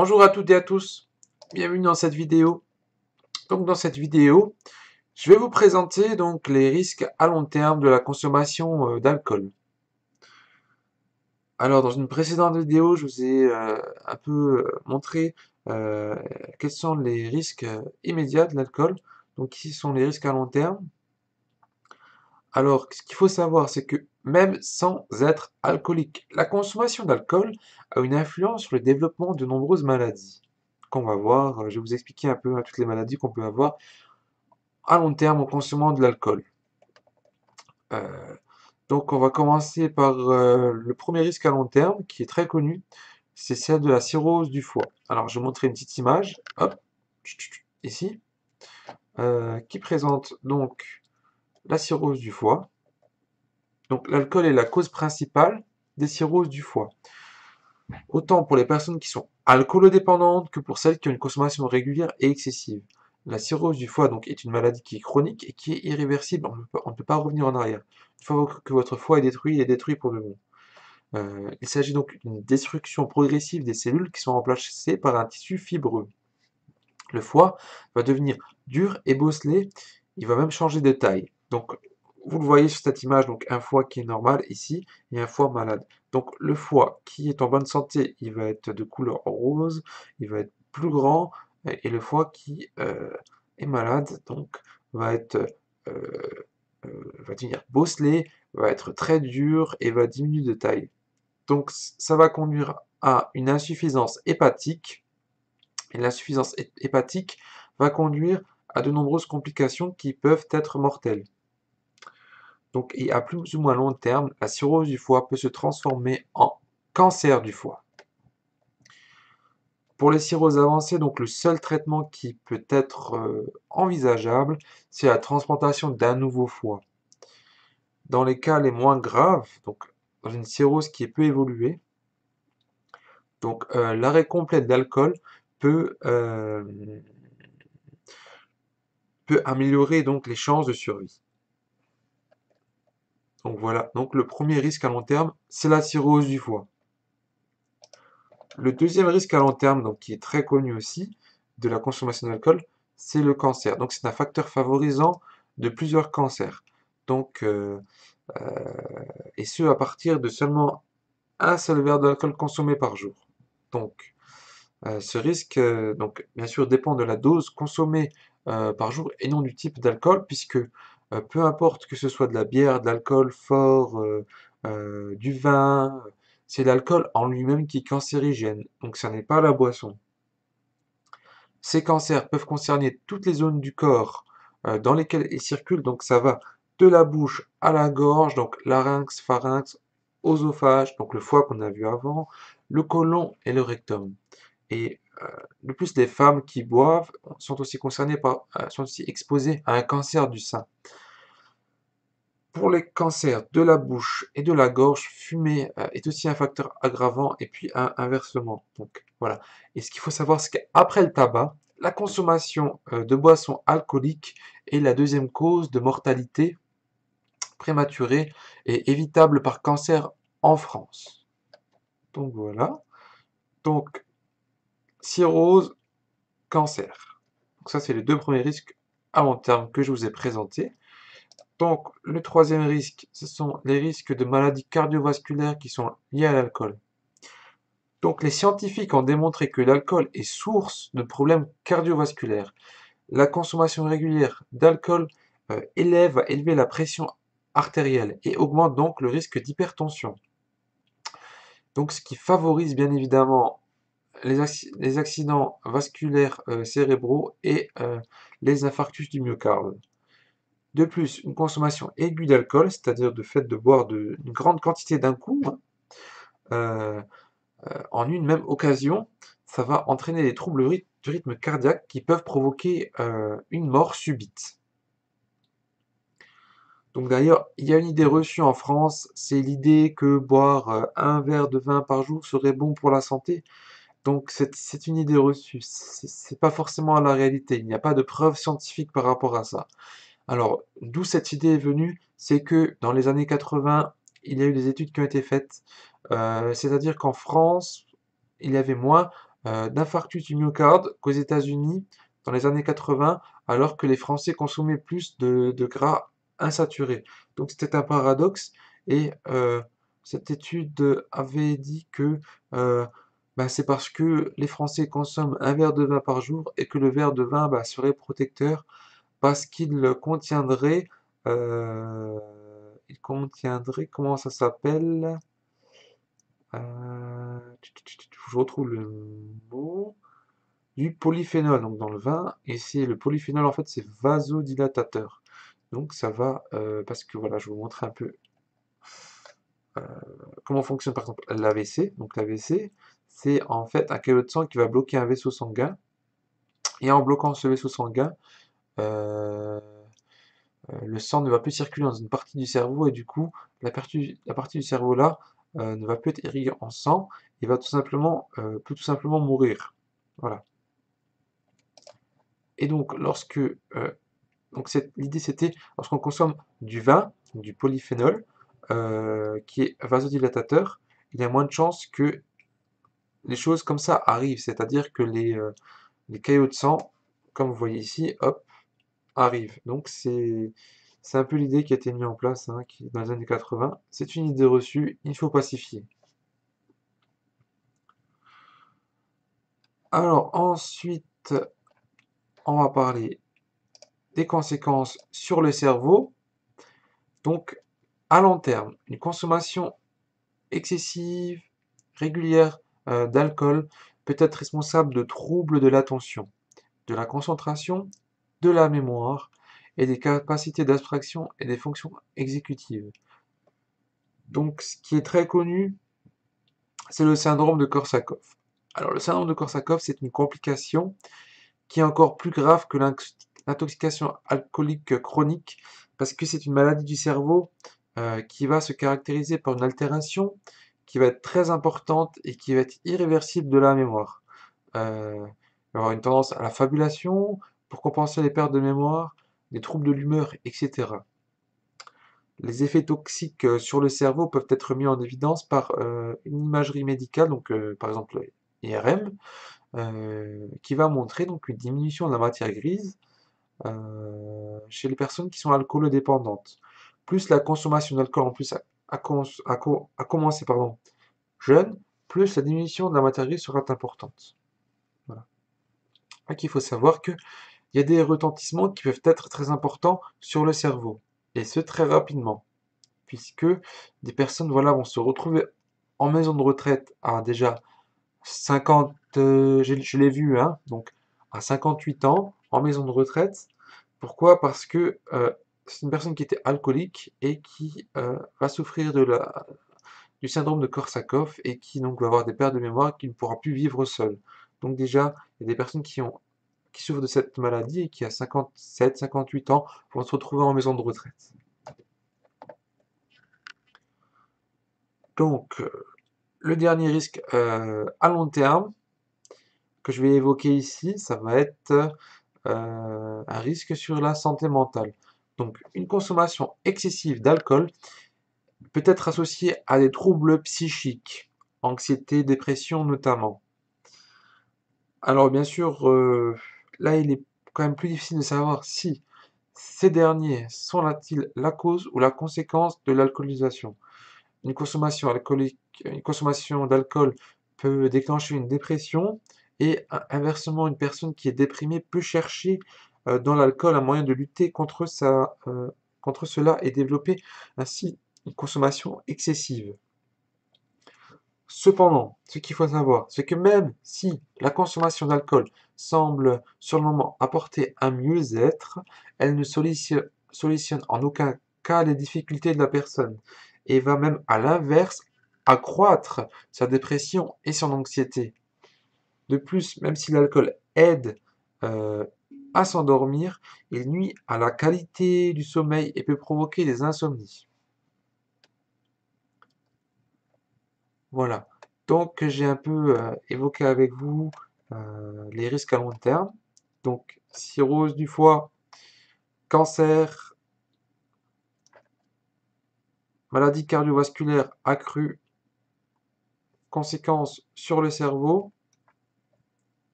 Bonjour à toutes et à tous, bienvenue dans cette vidéo. Donc dans cette vidéo, je vais vous présenter donc les risques à long terme de la consommation d'alcool. Alors dans une précédente vidéo, je vous ai un peu montré euh, quels sont les risques immédiats de l'alcool. Donc ici sont les risques à long terme. Alors ce qu'il faut savoir, c'est que même sans être alcoolique, la consommation d'alcool a une influence sur le développement de nombreuses maladies qu'on va voir. Je vais vous expliquer un peu toutes les maladies qu'on peut avoir à long terme en consommant de l'alcool. Euh, donc on va commencer par le premier risque à long terme qui est très connu, c'est celle de la cirrhose du foie. Alors je vais vous montrer une petite image, hop, ici, qui présente donc la cirrhose du foie. Donc l'alcool est la cause principale des cirrhoses du foie. Autant pour les personnes qui sont alcoolodépendantes que pour celles qui ont une consommation régulière et excessive. La cirrhose du foie donc est une maladie qui est chronique et qui est irréversible. On ne peut pas revenir en arrière. Une fois que votre foie est détruit, il est détruit pour de bon. Il s'agit donc d'une destruction progressive des cellules qui sont remplacées par un tissu fibreux. Le foie va devenir dur et bosselé, il va même changer de taille. Donc, vous le voyez sur cette image, donc un foie qui est normal ici et un foie malade. Donc, le foie qui est en bonne santé, il va être de couleur rose, il va être plus grand, et le foie qui est malade, donc va être va devenir bosselé, va être très dur et va diminuer de taille. Donc, ça va conduire à une insuffisance hépatique et l'insuffisance hépatique va conduire à de nombreuses complications qui peuvent être mortelles. Donc, et à plus ou moins long terme, la cirrhose du foie peut se transformer en cancer du foie. Pour les cirrhoses avancées, donc le seul traitement qui peut être envisageable, c'est la transplantation d'un nouveau foie. Dans les cas les moins graves, donc dans une cirrhose qui est peu évoluée, donc l'arrêt complet d'alcool peut, peut améliorer donc les chances de survie. Donc voilà, donc le premier risque à long terme, c'est la cirrhose du foie. Le deuxième risque à long terme, donc qui est très connu aussi, de la consommation d'alcool, c'est le cancer. Donc c'est un facteur favorisant de plusieurs cancers. Donc, euh, et ce à partir de seulement un seul verre d'alcool consommé par jour. Donc, ce risque, donc, bien sûr, dépend de la dose consommée par jour et non du type d'alcool, puisque peu importe que ce soit de la bière, de l'alcool fort, du vin, c'est l'alcool en lui-même qui est cancérigène, donc ça n'est pas la boisson. Ces cancers peuvent concerner toutes les zones du corps dans lesquelles ils circulent, donc ça va de la bouche à la gorge, donc larynx, pharynx, oesophage, donc le foie qu'on a vu avant, le côlon et le rectum. Et de plus, les femmes qui boivent sont aussi concernées sont aussi exposées à un cancer du sein. Pour les cancers de la bouche et de la gorge, fumer est aussi un facteur aggravant et puis inversement. Donc voilà. Et ce qu'il faut savoir, c'est qu'après le tabac, la consommation de boissons alcooliques est la deuxième cause de mortalité prématurée et évitable par cancer en France. Donc voilà. Donc cirrhose, cancer. Donc ça, c'est les deux premiers risques à long terme que je vous ai présentés. Donc, le troisième risque, ce sont les risques de maladies cardiovasculaires qui sont liés à l'alcool. Donc, les scientifiques ont démontré que l'alcool est source de problèmes cardiovasculaires. La consommation régulière d'alcool va élever la pression artérielle et augmente donc le risque d'hypertension. Donc, ce qui favorise bien évidemment les accidents vasculaires cérébraux et les infarctus du myocarde. De plus, une consommation aiguë d'alcool, c'est-à-dire de fait de boire une grande quantité d'un coup, euh, en une même occasion, ça va entraîner des troubles du rythme cardiaque qui peuvent provoquer une mort subite. Donc d'ailleurs, il y a une idée reçue en France, c'est l'idée que boire un verre de vin par jour serait bon pour la santé. Donc c'est une idée reçue, c'est pas forcément la réalité, il n'y a pas de preuves scientifiques par rapport à ça. Alors, d'où cette idée est venue, c'est que dans les années 80, il y a eu des études qui ont été faites, c'est-à-dire qu'en France, il y avait moins d'infarctus du myocarde qu'aux États-Unis dans les années 80, alors que les Français consommaient plus de gras insaturés. Donc c'était un paradoxe et cette étude avait dit que bah, c'est parce que les Français consomment un verre de vin par jour et que le verre de vin bah, serait protecteur parce euh, il contiendrait, comment ça s'appelle? Je retrouve le mot. Du polyphénol donc dans le vin, et c'est le polyphénol en fait c'est vasodilatateur. Donc ça va, parce que voilà, je vais vous montrer un peu euh, comment fonctionne par exemple l'AVC. Donc l'AVC, c'est en fait un caillot de sang qui va bloquer un vaisseau sanguin, et en bloquant ce vaisseau sanguin, euh, le sang ne va plus circuler dans une partie du cerveau, et du coup, la partie du cerveau là ne va plus être irriguée en sang, il va peut tout simplement mourir. Voilà. Et donc, l'idée c'était, lorsqu'on consomme du vin, du polyphénol, qui est vasodilatateur, il y a moins de chances que les choses comme ça arrivent, c'est-à-dire que les caillots de sang, comme vous voyez ici, hop, arrivent. Donc c'est un peu l'idée qui a été mise en place hein, dans les années 80. C'est une idée reçue, il faut pacifier. Alors ensuite, on va parler des conséquences sur le cerveau. Donc à long terme, une consommation excessive, régulière d'alcool peut être responsable de troubles de l'attention, de la concentration, de la mémoire et des capacités d'abstraction et des fonctions exécutives. Donc, ce qui est très connu, c'est le syndrome de Korsakoff. Alors, le syndrome de Korsakoff, c'est une complication qui est encore plus grave que l'intoxication alcoolique chronique, parce que c'est une maladie du cerveau qui va se caractériser par une altération qui va être très importante et qui va être irréversible de la mémoire. Il va y avoir une tendance à la fabulation pour compenser les pertes de mémoire, des troubles de l'humeur, etc. Les effets toxiques sur le cerveau peuvent être mis en évidence par une imagerie médicale, donc par exemple IRM, qui va montrer donc une diminution de la matière grise chez les personnes qui sont alcoolodépendantes. Plus la consommation d'alcool en plus a commencé jeune, plus la diminution de la matière grise sera importante. Voilà. Donc il faut savoir qu'il y a des retentissements qui peuvent être très importants sur le cerveau, et ce très rapidement, puisque des personnes voilà, vont se retrouver en maison de retraite à déjà 50, je l'ai vu, hein, donc à 58 ans, en maison de retraite. Pourquoi? Parce que c'est une personne qui était alcoolique et qui va souffrir du syndrome de Korsakoff et qui donc va avoir des pertes de mémoire et qui ne pourra plus vivre seul. Donc déjà, il y a des personnes qui souffrent de cette maladie et qui à 57, 58 ans vont se retrouver en maison de retraite. Donc, le dernier risque à long terme que je vais évoquer ici, ça va être un risque sur la santé mentale. Donc, une consommation excessive d'alcool peut être associée à des troubles psychiques, anxiété, dépression notamment. Alors, bien sûr, là, il est quand même plus difficile de savoir si ces derniers sont-ils la cause ou la conséquence de l'alcoolisation. Une consommation d'alcool peut déclencher une dépression et inversement, une personne qui est déprimée peut chercher dans l'alcool un moyen de lutter contre cela et développer ainsi une consommation excessive. Cependant, ce qu'il faut savoir, c'est que même si la consommation d'alcool semble sur le moment apporter un mieux-être, elle ne solutionne en aucun cas les difficultés de la personne et va même à l'inverse accroître sa dépression et son anxiété. De plus, même si l'alcool aide euh, à s'endormir, il nuit à la qualité du sommeil et peut provoquer des insomnies. Voilà. Donc, j'ai un peu évoqué avec vous les risques à long terme. Donc, cirrhose du foie, cancer, maladie cardiovasculaire accrue, conséquences sur le cerveau.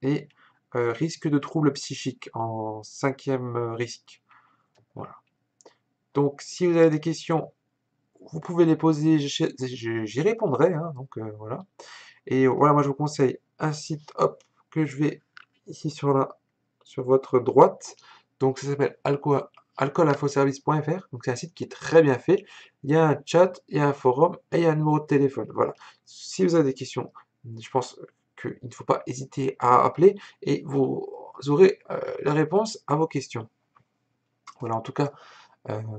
et risque de troubles psychiques en 5e risque. Voilà. Donc, si vous avez des questions, vous pouvez les poser, j'y répondrai, hein, donc voilà. Et voilà, moi je vous conseille un site, hop, que je vais ici sur votre droite. Donc ça s'appelle alcoolinfoservice.fr. Donc c'est un site qui est très bien fait. Il y a un chat, il y a un forum et il y a un numéro de téléphone. Voilà. Si vous avez des questions, je pense qu'il ne faut pas hésiter à appeler et vous aurez la réponse à vos questions. Voilà, en tout cas,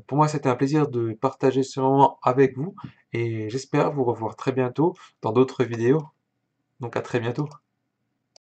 pour moi, c'était un plaisir de partager ce moment avec vous et j'espère vous revoir très bientôt dans d'autres vidéos. Donc à très bientôt.